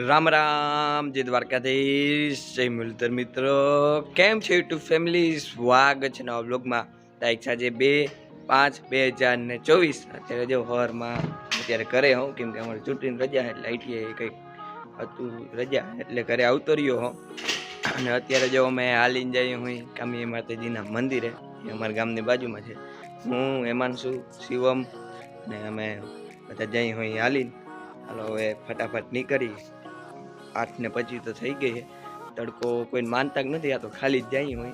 राम राम जय द्वारकाधीश जय मुरलीधर मित्रों केम छे यूट्यूब फैमिली स्वागत है नवा ब्लॉग में। तारीख साजे 2/5/2024 अत्यारे जो हर में अत्यारे करे हूँ केम के अमारी छुट्टी रजा एटले आईटीए कंईक हतुं रजा एटले घरे आवतो रह्यो हूँ अने अत्यारे जो अमे हालीने जाई हुई कामी माताजीना मंदिरे अमारा गामनी बाजुमां छे। हूँ हेमांशु शिवम ने अमे बधा जाई हुई हालीने। हालो हवे फटाफट निकली 8:25 तो थई गई है। तड़को कोई मानता नहीं आ तो खाली ज जाई हुई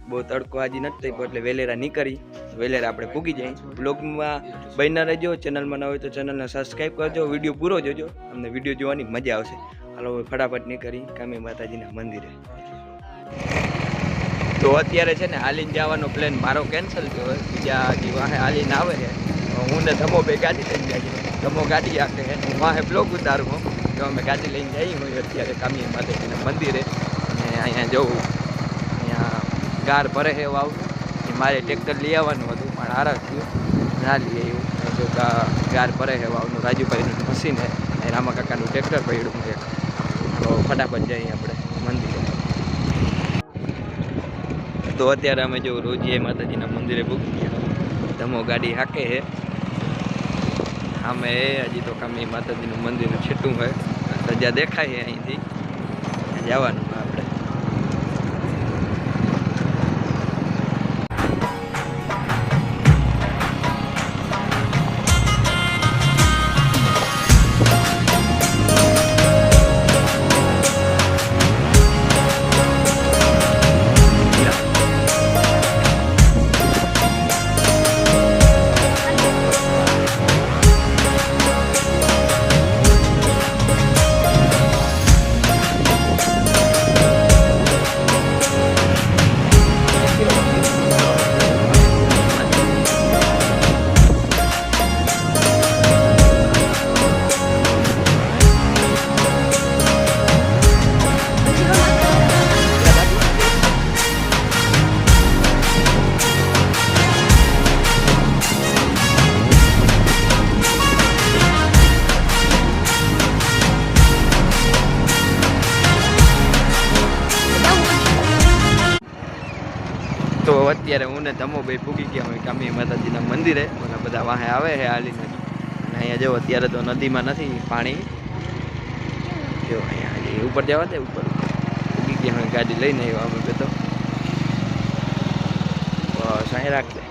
बहुत तड़को आज नहीं थो एटले वेलेरा निकली वेलेरा आपणे पूगी जाई। ब्लॉग में बन्या रहो चेनल में न हो तो चेनल ने सब्सक्राइब करजो वीडियो पूरो जोजो अमने वीडियो जोवानी मजा आवशे। हालो फटाफट निकली कामी माताजीना मंदिरे। तो अत्यारे छे ने हालीने जवानो प्लेन मारो केन्सल थयो है बीजा जी वाहे हालीने आवे है हूँ ने धमो पे गाड़ी लईने जाई धमो गाड़ी आके है हूँ वाहे ब्लॉग उतारू हूँ तो अमे गाड़ी लईने जाई हूँ अत्यारे कामी माताजीना मंदिरे। अने अहींया जो अहींया गार भरे है वाव मारे ट्रेक्टर लई आववानुं हतुं पण हारा थयुं ना लई आव्युं। जो गार भरे है वावनुं राजूभाईनुं मशीन है रामा काकानुं ट्रेक्टर पड्युं है तो फटाफट जाई आपणे मंदिरे। तो अत्यारे अमे जो रोजिए माताजीना मंदिरे पूगी गया धमो गाड़ी हाके है आमे हजी तो कामी माताजीनुं मंदिर छेटुं है सजा देखाय है अहींथी जवानुं आपणे। तो अत्यारे हूँ ने धमो भाई पूगी गया हुई कामी माताजीना मंदिरे મને બધા વાહે આવે છે હાલીને અને અહીંયા જો અત્યારે તો નદીમાં નથી પાણી જો અહીંયા ઉપર જવા દે ઉપર પૂગી ગયા હોય ગાડી લઈને આવ્યા અમે તો બસ અહીં રાખ દે।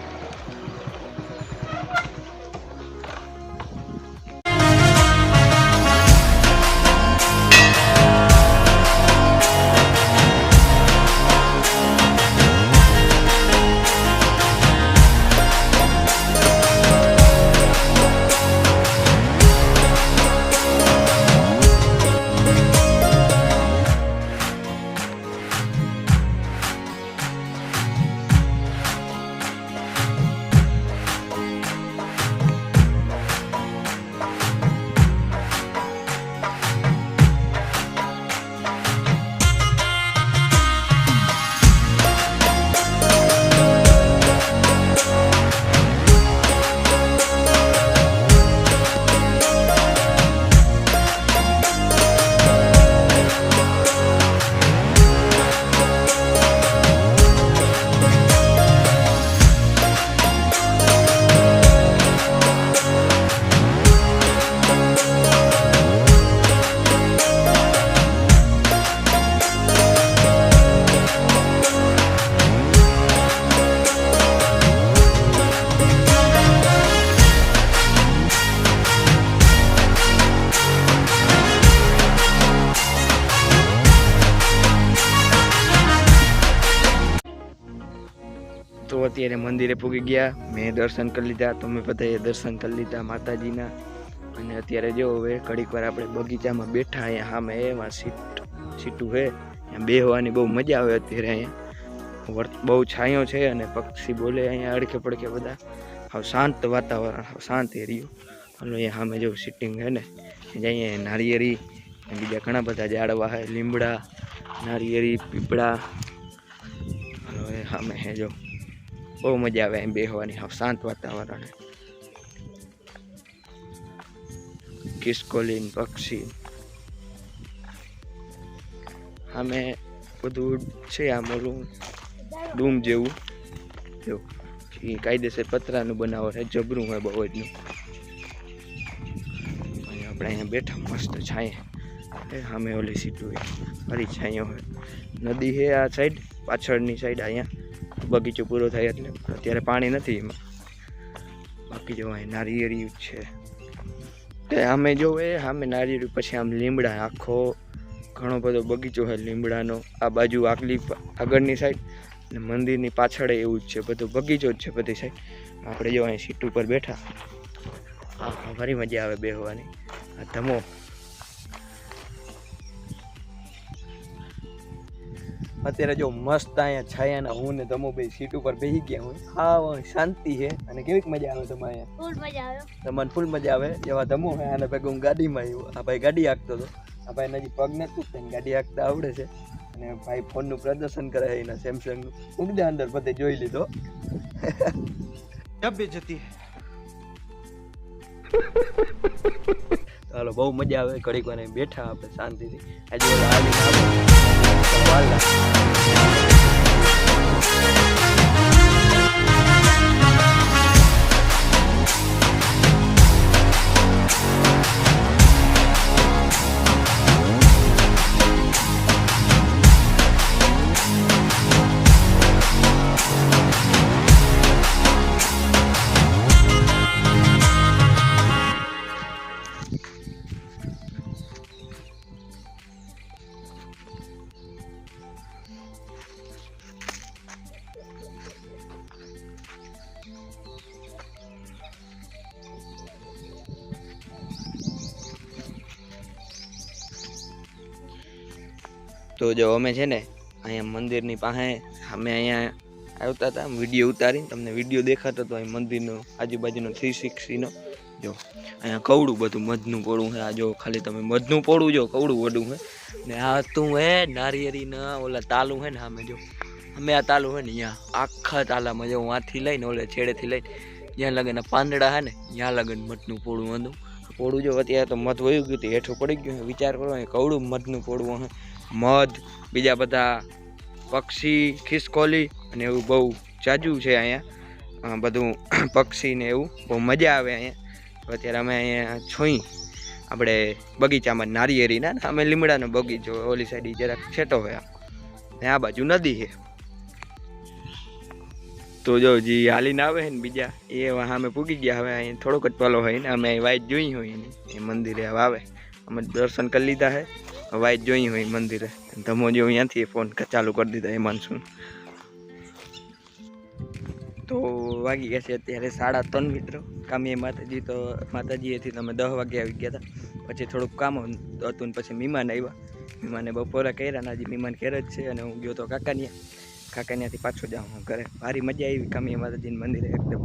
तो अत्यारे मंदिरे पूगी गया मैं दर्शन कर लीधा तमे बधाए दर्शन कर लीधा माताजीना अने अत्यारे जो हवे घड़ीक वार आपणे बगीचामां बेठा अहींया सामे एमां सीटू है अहींया बेहवानी बहु मजा आवे। अत्यारे अहींया बहु छायो छे अने पक्षी बोले अहींया अड़खे पड़खे बधा हाव शांत वातावरण हाव शांत एरियो। हलो अहींया सामे जो सीटिंग है ने अहींया नारिયેળી बीजा घणा बधा झाड़वा है લીમડા नारिયેળી पीपड़ा। हलो ए सामे है जो बहुत मजा आवे बेहवानी हाव शांत वातावरण है। खिसकोली पक्षी સામે બધું છે આમ ઓલું ડૂમ જેવું જો એ કાયદેસર પતરાનું બનાવો છે, જબરું હોય બહુ જ. આપણે અહીંયા બેઠા મસ્ત છાંયે, સામે ઓલી સીટું ફરી છાંયો હોય. નદી છે આ સાઈડ, પાછળની સાઈડ અહીંયા બગીચો પૂરો થાય એટલે અત્યારે પાણી નથી એમાં. બાકી જો અહીં નારિયેળી છે તે આમે જોવે, સામે નારિયેળી, પછી આમ લીમડા, આખો ઘણો બધો બગીચો છે લીમડાનો. આ બાજુ આગળની સાઈડ ને મંદિરની પાછળ એવું જ છે, બધું બગીચો જ છે બધી સાઈડ. આપણે જો અહીં સીટ ઉપર બેઠા, ભારી મજા આવે બેસવાની. આ ધમો અત્યારે જો મસ્ત અહીંયા છાયાના હું ને ધમો બે સીટ ઉપર બેસી ગયા હોય. હા શાંતિ છે અને કેવીક મજા આવે તમે અહીંયા? ફૂલ મજા આવે. તમને ફૂલ મજા આવે. જેવા ધમો હોય આને ભેગું હું ગાડીમાં આવ્યો. આ ભાઈ ગાડી હાંકતો હતો. આ ભાઈ હજી પગ નથી તૂટતા, ગાડી હાંકતા આવડે છે. અને ભાઈ ફોનનું પ્રદર્શન કરે છે એના સેમસંગનું. ઉગદા અંદર બધે જોઈ લીધો. જતી ચાલો, બહુ મજા આવે. ઘડીક વાર બેઠા આપણે શાંતિથી. તો જો અમે છે ને અહીંયા મંદિરની પાસે અમે અહીંયા આવતા હતા, વિડીયો ઉતારીને તમને વિડીયો દેખાતો હતો અહીં મંદિરનો આજુબાજુનો 360નો. જો અહીંયા કવડું બધું મધનું પોળું છે. આ જો ખાલી તમે મધનું પોળું જો કવડું વડું છે ને આ તું હે નારિયેળીના ઓલા તાલું છે ને સામે જો અમે આ તાલું છે ને અહીંયા આખા તાલામાં જો આથી લઈને ઓલે છેડેથી લઈને જ્યાં લગન પાંદડા છે ને ત્યાં લગન મધનું પોળું હતું. પોળું જો અત્યારે તો મધ વયું ગયું હતું, હેઠું પડી ગયું. વિચાર કરો કવડું મધનું પોળું હે, મધ, બીજા બધા પક્ષી, ખિસકોલી અને એવું બહુ જાજુ છે અહીંયા બધું પક્ષી ને એવું. બહુ મજા આવે અહીંયા. અત્યારે અમે અહીંયા છોઈ આપણે બગીચામાં નારિયેળીના, અમે લીમડાનો બગીચો, ઓલી સાઈડ જરાક છેટો હોય ને આ બાજુ નદી છે. તો જો જે હાલીને આવે છે ને બીજા એ અમે પૂગી ગયા. હવે અહીં થોડોક જ પલો હોય ને અમે વાઈટ જોઈ હોય એની એ મંદિરે હવે આવે. અમે દર્શન કરી લીધા છે, વાઈટ જોઈ હોય મંદિરે. ધમો જો અહીંયાથી ફોન ચાલુ કરી દીધા એમાં શું. તો વાગી ગયા છે અત્યારે 3:30 મિત્રો. કામીએ માતાજી તો માતાજીએથી તમે 10 વાગે આવી ગયા હતા. પછી થોડુંક કામ હતું ને પછી મહેમાન આવ્યા. મહેમાને બપોરે કર્યા ને હજી મહેમાન ઘેર જ છે. અને હું ગયો તો કાકાનિયાથી પાછો જાઉં હું ઘરે. ભારી મજા આવી કામીએ માતાજીના મંદિરે. એકદમ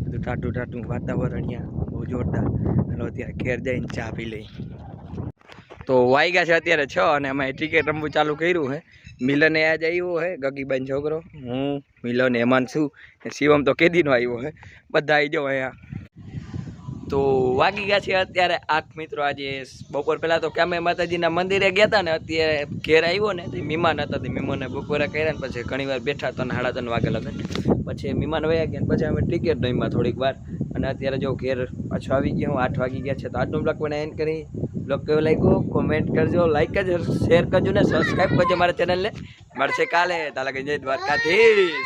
બધું ટાટું વાતાવરણ અહીંયા બહુ જોરદાર. અને અત્યારે ઘેર જઈને ચા પી લઈ. તો વાગ્યા છે અત્યારે 6 અને અમે ક્રિકેટ રમવું ચાલુ કર્યું છે. મિલન આજ આવ્યો છે, ગગીબાઈ છોકરો, હું, મિલન, હેમાન છું, શિવમ તો કેદીનો આવ્યો છે. બધા આવી જાઓ અહીંયા. તો વાગી ગયા છે અત્યારે 8 મિત્રો. આજે બપોર પહેલાં તો કામે માતાજીના મંદિરે ગયા હતા ને અત્યારે ઘેર આવ્યો ને તે મહેમાન હતા. તે મહેમાને બપોરે કર્યા ને પછી ઘણી વાર બેઠા હતા ને 3:30 વાગે લગન. પછી મહેમાન વયા ગયા ને પછી અમે ક્રિકેટ રમ્યા થોડીક વાર. અને અત્યારે જો ઘેર પાછો આવી ગયા હું. 8 વાગી ગયા છે. તો આજનો બ્લોગ મને એન્ડ કરી. બ્લોગ કેવો લાગ્યો કોમેન્ટ કરજો, લાઈક કરજો, શેર કરજો ને સબસ્ક્રાઈબ કરજો મારા ચેનલને. મળશે કાલે. તાલા જય દ્વારકાધીશ.